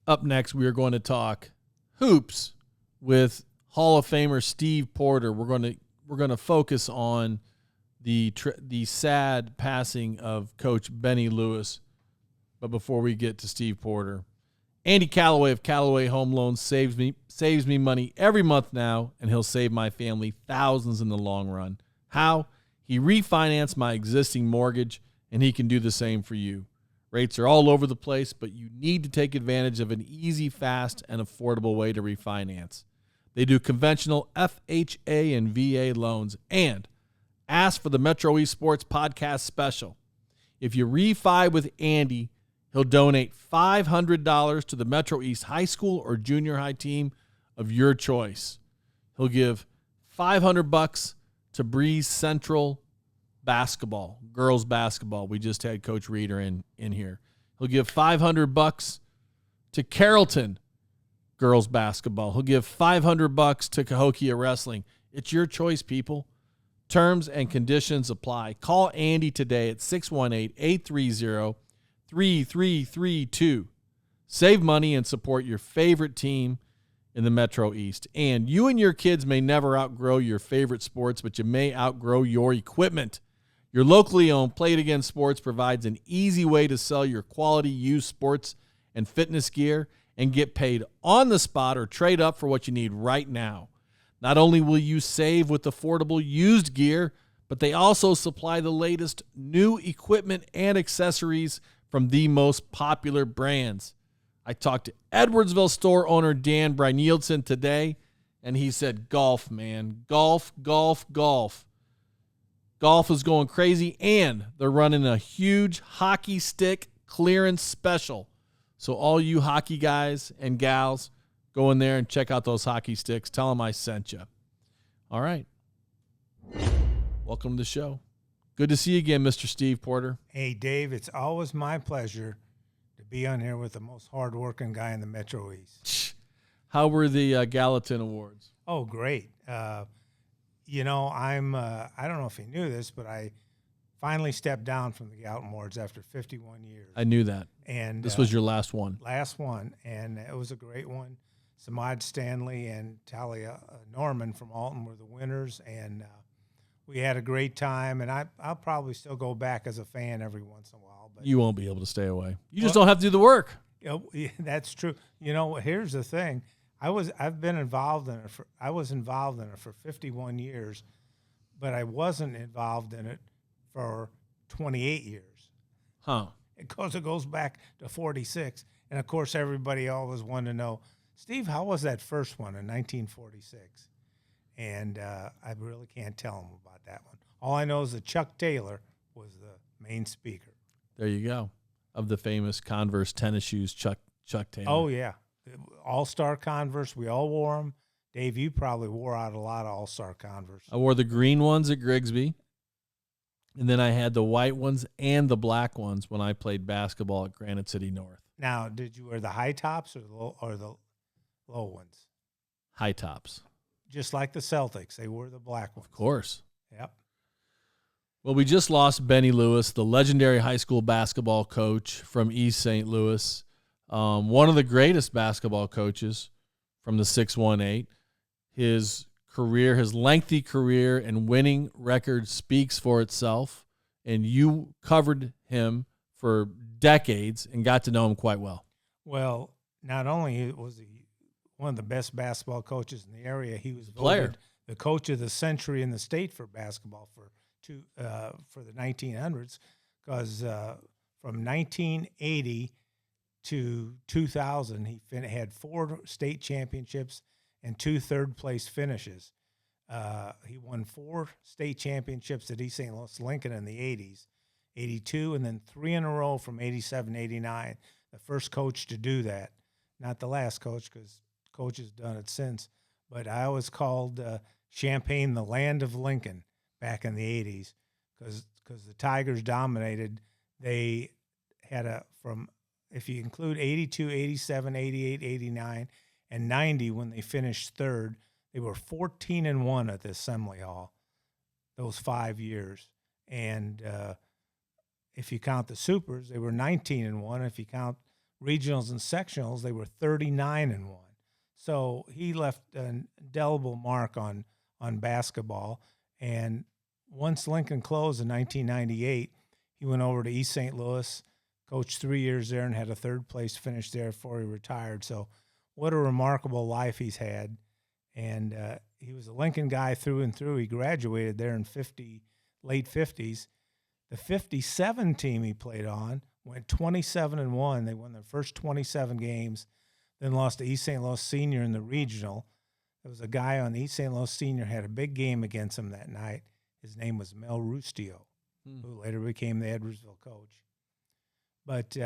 Up next, we are going to talk hoops with Hall of Famer Steve Porter. We're going to focus on the sad passing of Coach Benny Lewis. But before we get to Steve Porter, Andy Callaway of Callaway Home Loans saves me money every month now, and he'll save my family thousands in the long run. How? He refinanced my existing mortgage, and he can do the same for you. Rates are all over the place, but you need to take advantage of an easy, fast, and affordable way to refinance. They do conventional FHA and VA loans, and ask for the Metro East Sports Podcast special. If you refi with Andy, he'll donate $500 to the Metro East high school or junior high team of your choice. He'll give $500 to Breeze Central basketball, girls basketball. We just had Coach Reeder in here. He'll give $500 to Carrollton girls basketball. He'll give $500 to Cahokia wrestling. It's your choice, people. Terms and conditions apply. Call Andy today at 618-830-3332. Save money and support your favorite team in the Metro East. And you and your kids may never outgrow your favorite sports, but you may outgrow your equipment. Your locally owned Play It Again Sports provides an easy way to sell your quality used sports and fitness gear and get paid on the spot or trade up for what you need right now. Not only will you save with affordable used gear, but they also supply the latest new equipment and accessories from the most popular brands. I talked to Edwardsville store owner Dan Brynildson today, and he said, golf, man. Golf, golf, golf. Golf is going crazy, and they're running a huge hockey stick clearance special. So all you hockey guys and gals, go in there and check out those hockey sticks. Tell them I sent you. All right. Welcome to the show. Good to see you again, Mr. Steve Porter. Hey, Dave, it's always my pleasure to be on here with the most hardworking guy in the Metro East. How were the Gallatin Awards? Oh, great. I don't know if you knew this, but I finally stepped down from the Gallatin Awards after 51 years. I knew that. And this was your last one. Last one, and it was a great one. Samad Stanley and Talia Norman from Alton were the winners, and we had a great time. And I'll probably still go back as a fan every once in a while. But you won't be able to stay away. You just don't have to do the work. Yeah, that's true. Here's the thing. I was involved in it for 51 years, but I wasn't involved in it for 28 years. Huh. It goes back to 46. And, of course, everybody always wanted to know, Steve, how was that first one in 1946? And I really can't tell them about that one. All I know is that Chuck Taylor was the main speaker. There you go. Of the famous Converse tennis shoes, Chuck Taylor. Oh, yeah. All-Star Converse. We all wore them. Dave, you probably wore out a lot of All-Star Converse. I wore the green ones at Grigsby. And then I had the white ones and the black ones when I played basketball at Granite City North. Now, did you wear the high tops or the low ones? High tops. Just like the Celtics. They wore the black ones. Of course. Yep. Well, we just lost Benny Lewis, the legendary high school basketball coach from East St. Louis. One of the greatest basketball coaches from the 618. His career, his lengthy career and winning record speaks for itself. And you covered him for decades and got to know him quite well. Well, not only was he one of the best basketball coaches in the area, he was voted the coach of the century in the state for basketball for the 1900s, because from 1980 to 2000, he had 4 state championships and 2 third-place finishes. He won 4 state championships at East St. Louis Lincoln in the 80s, 82, and then 3 in a row from 87, 89. The first coach to do that. Not the last coach, because coach has done it since. But I was called Champaign the land of Lincoln back in the 80s, because the Tigers dominated. They had if you include 82, 87, 88, 89, and 90 when they finished third, they were 14-1 at the Assembly Hall those 5 years. And if you count the Supers, they were 19-1. If you count regionals and sectionals, they were 39-1. So he left an indelible mark on basketball. And once Lincoln closed in 1998, he went over to East St. Louis, coached 3 years there, and had a third-place finish there before he retired. So what a remarkable life he's had. And he was a Lincoln guy through and through. He graduated there in late 50s. The 57 team he played on went 27-1. They won their first 27 games, then lost to East St. Louis Senior in the regional. There was a guy on East St. Louis Senior had a big game against him that night. His name was Mel Rustio, who later became the Edwardsville coach. But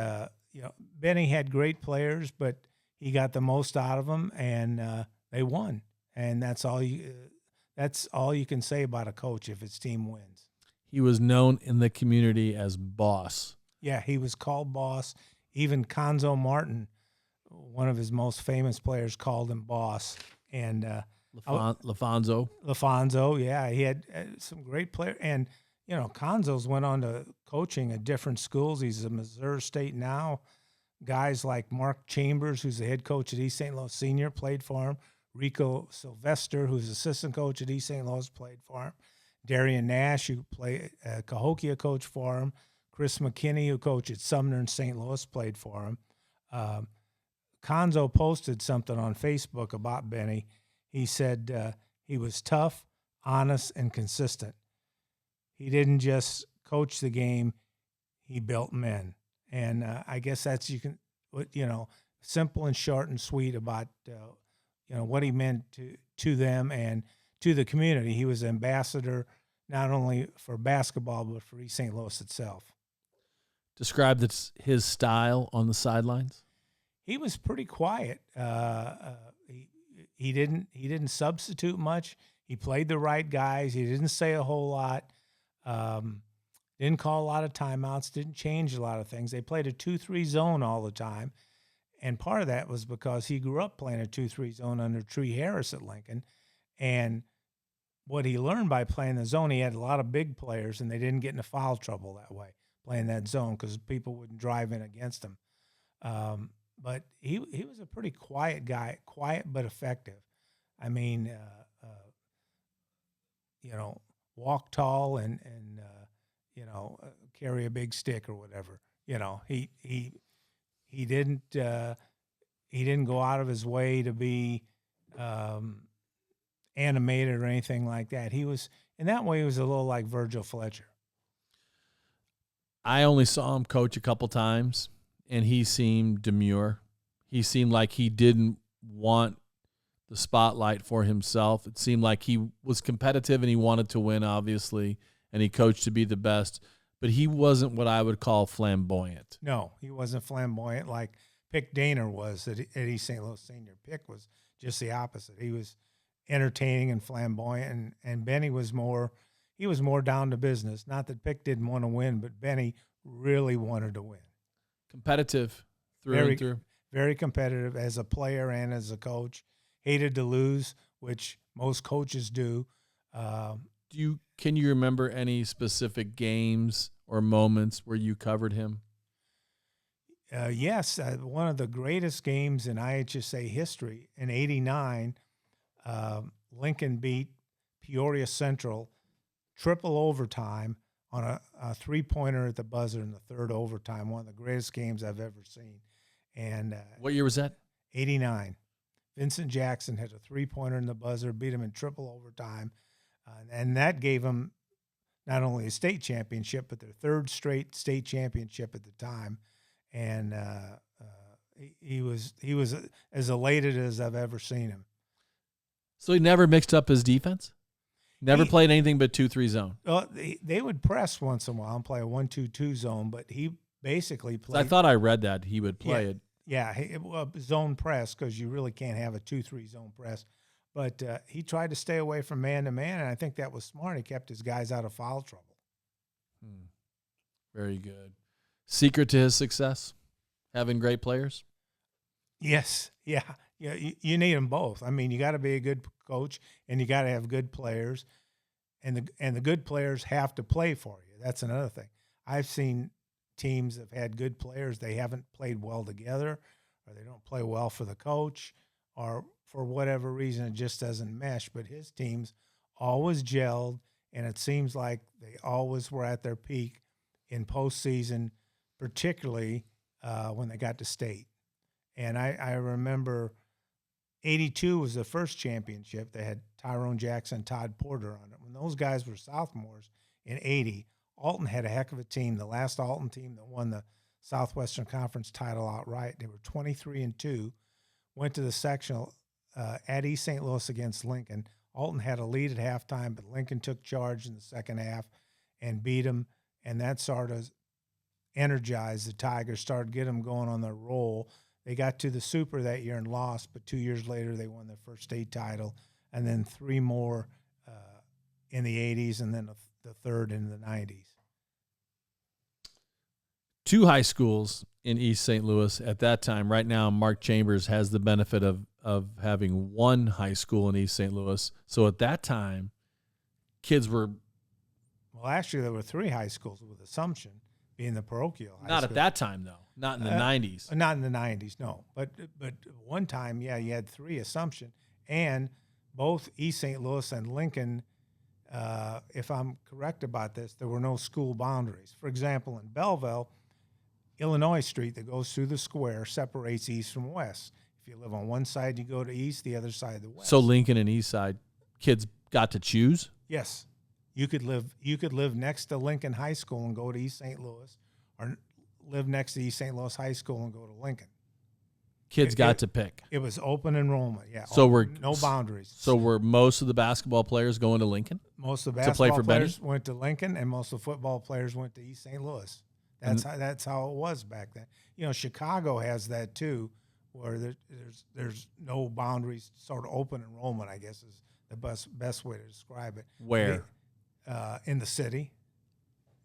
Benny had great players, but he got the most out of them, and they won. And that's all you can say about a coach if his team wins. He was known in the community as Boss. Yeah, he was called Boss. Even Conzo Martin, one of his most famous players, called him Boss. And LaFonso, yeah, he had some great players. And Conzo's went on to coaching at different schools. He's at Missouri State now. Guys like Mark Chambers, who's the head coach at East St. Louis Senior, played for him. Rico Sylvester, who's assistant coach at East St. Louis, played for him. Darian Nash, who played Cahokia, coach for him. Chris McKinney, who coached at Sumner in St. Louis, played for him. Conzo posted something on Facebook about Benny. He said he was tough, honest, and consistent. He didn't just coach the game; he built men. And I guess that's simple and short and sweet about what he meant to them and to the community. He was ambassador not only for basketball but for East St. Louis itself. Describe his style on the sidelines. He was pretty quiet. He didn't substitute much. He played the right guys. He didn't say a whole lot. Didn't call a lot of timeouts. Didn't change a lot of things. They played a 2-3 zone all the time. And part of that was because he grew up playing a 2-3 zone under Tree Harris at Lincoln. And what he learned by playing the zone, he had a lot of big players, and they didn't get into foul trouble that way, playing that zone, because people wouldn't drive in against him. But he was a pretty quiet guy, quiet but effective. I mean, walk tall and carry a big stick or whatever. He didn't go out of his way to be animated or anything like that. He was, in that way, he was a little like Virgil Fletcher. I only saw him coach a couple times, and he seemed demure. He seemed like he didn't want the spotlight for himself. It seemed like he was competitive and he wanted to win, obviously, and he coached to be the best. But he wasn't what I would call flamboyant. No, he wasn't flamboyant like Pick Daner was at East St. Louis Senior. Pick was just the opposite. He was entertaining and flamboyant, and Benny was more down to business. Not that Pick didn't want to win, but Benny really wanted to win. Competitive and through. Very competitive as a player and as a coach. Hated to lose, which most coaches do. Can you remember any specific games or moments where you covered him? Yes. One of the greatest games in IHSA history in '89, Lincoln beat Peoria Central triple overtime on a three-pointer at the buzzer in the third overtime. One of the greatest games I've ever seen. And what year was that? '89. Vincent Jackson had a three-pointer in the buzzer, beat him in triple overtime. And that gave him not only a state championship, but their third straight state championship at the time. And he was as elated as I've ever seen him. So he never mixed up his defense? Never played anything but 2-3 zone? Well, they would press once in a while and play a 1-2-2 zone, but he basically played. I thought I read that he would play it. Yeah, zone press, because you really can't have a 2-3 zone press. But he tried to stay away from man-to-man, and I think that was smart. He kept his guys out of foul trouble. Very good. Secret to his success? Having great players? Yes. Yeah. You need them both. I mean, you got to be a good coach, and you got to have good players, and the good players have to play for you. That's another thing. I've seen teams have had good players, they haven't played well together, or they don't play well for the coach, or for whatever reason it just doesn't mesh. But his teams always gelled, and it seems like they always were at their peak in postseason, particularly when they got to state. And I remember 82 was the first championship. They had Tyrone Jackson, Todd Porter on it. When those guys were sophomores in 80, Alton had a heck of a team. The last Alton team that won the Southwestern Conference title outright. They were 23-2, went to the sectional at East St. Louis against Lincoln. Alton had a lead at halftime, but Lincoln took charge in the second half and beat them, and that sort of energized the Tigers, started getting them going on their roll. They got to the Super that year and lost, but 2 years later they won their first state title, and then 3 more in the 80s, and then the third in the 90s. 2 high schools in East St. Louis at that time. Right now, Mark Chambers has the benefit of having 1 high school in East St. Louis. So at that time, kids were... Well, actually, there were 3 high schools with Assumption being the parochial high Not school. at that time, though. Not in the 90s. Not in the 90s, no. But one time, yeah, you had 3 Assumption. And both East St. Louis and Lincoln, if I'm correct about this, there were no school boundaries. For example, in Belleville, Illinois Street that goes through the square separates east from west. If you live on one side, you go to east, the other side the west. So Lincoln and East Side kids got to choose? Yes. You could live next to Lincoln High School and go to East St. Louis, or live next to East St. Louis High School and go to Lincoln. Kids got to pick. It was open enrollment, yeah. So no boundaries. So were most of the basketball players going to Lincoln? Most of the to play basketball for Benny? players went to Lincoln, and most of the football players went to East St. Louis. That's how it was back then. You know, Chicago has that too, where there's no boundaries, sort of open enrollment, I guess is the best way to describe it. Where? In the city.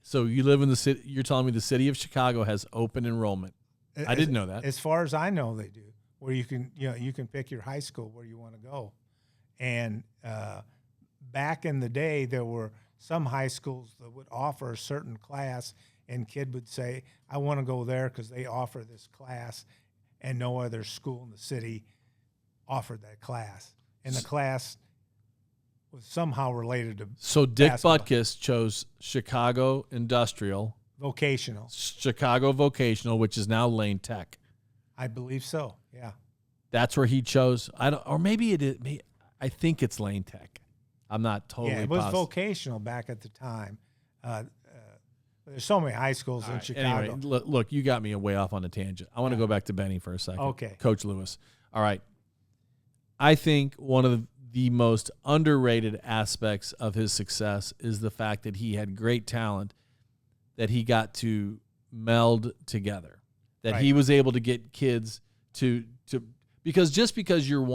So you live in the city. You're telling me the city of Chicago has open enrollment. I didn't know that. As far as I know, they do. Where you can pick your high school where you want to go. And back in the day, there were some high schools that would offer a certain class, and kid would say, I want to go there because they offer this class, and no other school in the city offered that class. And the class was somehow related to So Dick basketball. Butkus chose Chicago Industrial, Vocational. Chicago Vocational, which is now Lane Tech. I believe so, yeah. That's where he chose. Or maybe it is. I think it's Lane Tech. I'm not totally Yeah, it was positive. vocational back at the time. There's so many high schools in Chicago. Anyway, look, you got me way off on a tangent. I want to go back to Benny for a second. Okay. Coach Lewis. All right. I think one of the most underrated aspects of his success is the fact that he had great talent that he got to meld together. That Right. he was able to get kids to because just because you're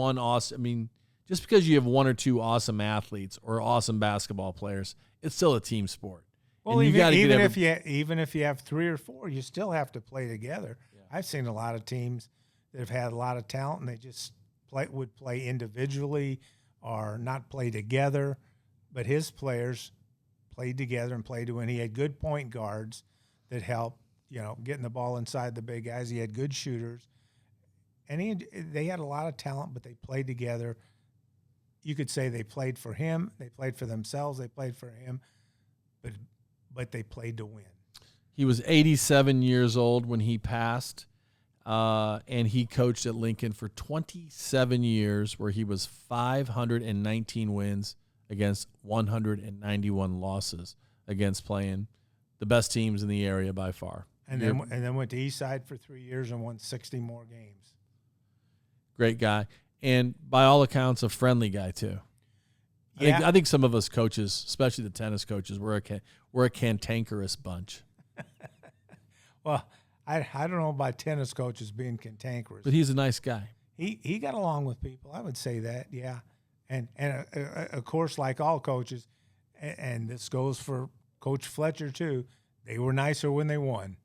just because you have 1 or 2 awesome athletes or awesome basketball players, it's still a team sport. Well, And you gotta get even if you have 3 or 4, you still have to play together. Yeah. I've seen a lot of teams that have had a lot of talent, and they just would play individually or not play together. But his players played together and played to win. He had good point guards that helped, getting the ball inside the big guys. He had good shooters, and they had a lot of talent, but they played together. You could say they played for him, they played for themselves, they played for him, but they played to win. He was 87 years old when he passed, and he coached at Lincoln for 27 years, where he was 519 wins against 191 losses against playing the best teams in the area by far. And then went to Eastside for 3 years and won 60 more games. Great guy. And by all accounts, a friendly guy too. Yeah. I think some of us coaches, especially the tennis coaches, we're a cantankerous bunch. Well, I don't know about tennis coaches being cantankerous, But he's a nice guy. he got along with people. I would say that, yeah. And of course, like all coaches, and this goes for Coach Fletcher too, they were nicer when they won.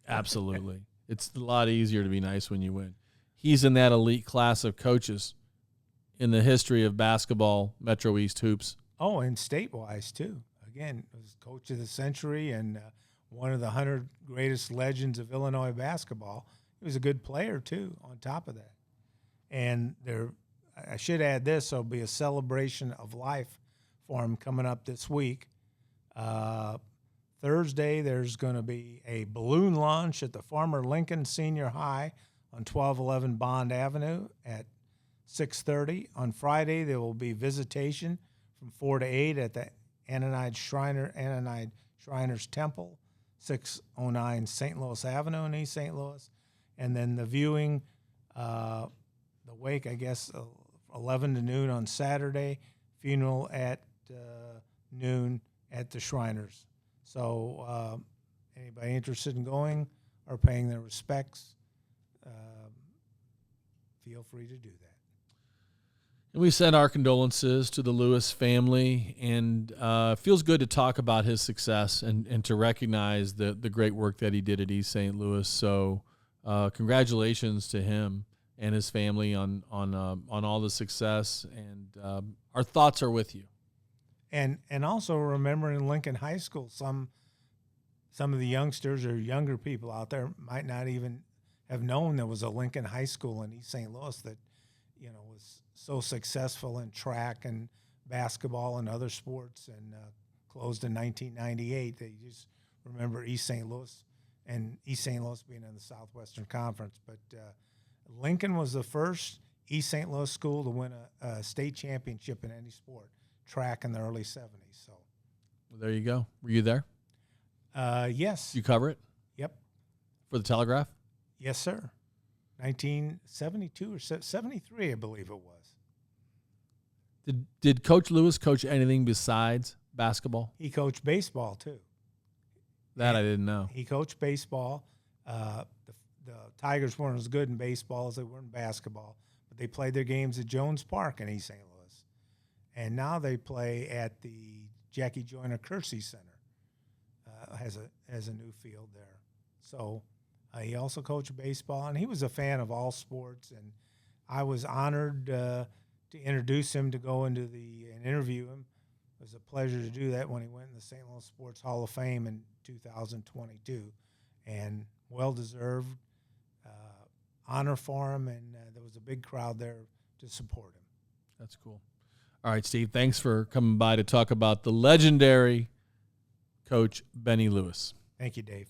Absolutely. It's a lot easier to be nice when you win. He's in that elite class of coaches in the history of basketball, Metro East hoops. Oh, and state-wise too. Again, was coach of the century and one of the 100 greatest legends of Illinois basketball. He was a good player, too, on top of that. And I should add this, there'll be a celebration of life for him coming up this week. Thursday, there's going to be a balloon launch at the former Lincoln Senior High on 1211 Bond Avenue at 6:30. On Friday, there will be visitation from 4 to 8 at the Annanide Shriners Temple, 609 St. Louis Avenue in East St. Louis. And then the viewing, the wake, I guess, 11 to noon on Saturday, funeral at noon at the Shriners. So anybody interested in going or paying their respects, feel free to do that. And we send our condolences to the Lewis family, and it feels good to talk about his success and to recognize the great work that he did at East St. Louis. So congratulations to him and his family on all the success, and our thoughts are with you. And also remembering Lincoln High School, some of the youngsters or younger people out there might not even have known there was a Lincoln High School in East St. Louis that, was so successful in track and basketball and other sports, and closed in 1998. They just remember East St. Louis, and East St. Louis being in the Southwestern Conference. But Lincoln was the first East St. Louis school to win a state championship in any sport, track, in the early 70s. So, well, there you go. Were you there? Yes. You cover it? Yep. For the Telegraph? Yes, sir. 1972 or 73, I believe it was. Did Coach Lewis coach anything besides basketball? He coached baseball, too. That I didn't know. He coached baseball. The Tigers weren't as good in baseball as they were in basketball, but they played their games at Jones Park in East St. Louis. And now they play at the Jackie Joyner Kersey Center. Has a new field there. So he also coached baseball, and he was a fan of all sports. And I was honored to introduce him to go into and interview him. It was a pleasure to do that when he went in the St. Louis Sports Hall of Fame in 2022, and well-deserved honor for him. And there was a big crowd there to support him. That's cool. All right, Steve, thanks for coming by to talk about the legendary Coach Benny Lewis. Thank you, Dave.